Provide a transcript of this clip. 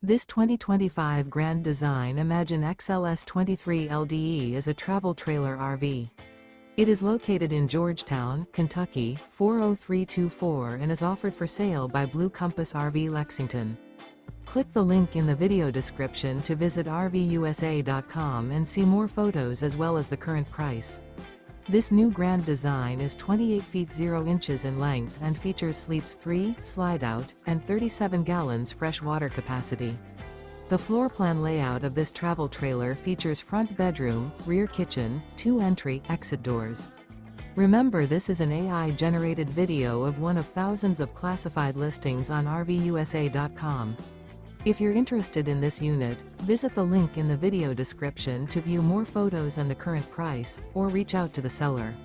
This 2025 Grand Design Imagine XLS 23 LDE is a travel trailer RV. It is located in Georgetown, Kentucky, 40324 and is offered for sale by Blue Compass RV Lexington. Click the link in the video description to visit RVUSA.com and see more photos as well as the current price. This new Grand Design is 28 feet 0 inches in length and features sleeps 3, slide-out, and 37 gallons fresh water capacity. The floor plan layout of this travel trailer features front bedroom, rear kitchen, 2 entry/exit doors. Remember, this is an AI-generated video of one of thousands of classified listings on RVUSA.com. If you're interested in this unit, visit the link in the video description to view more photos and the current price, or reach out to the seller.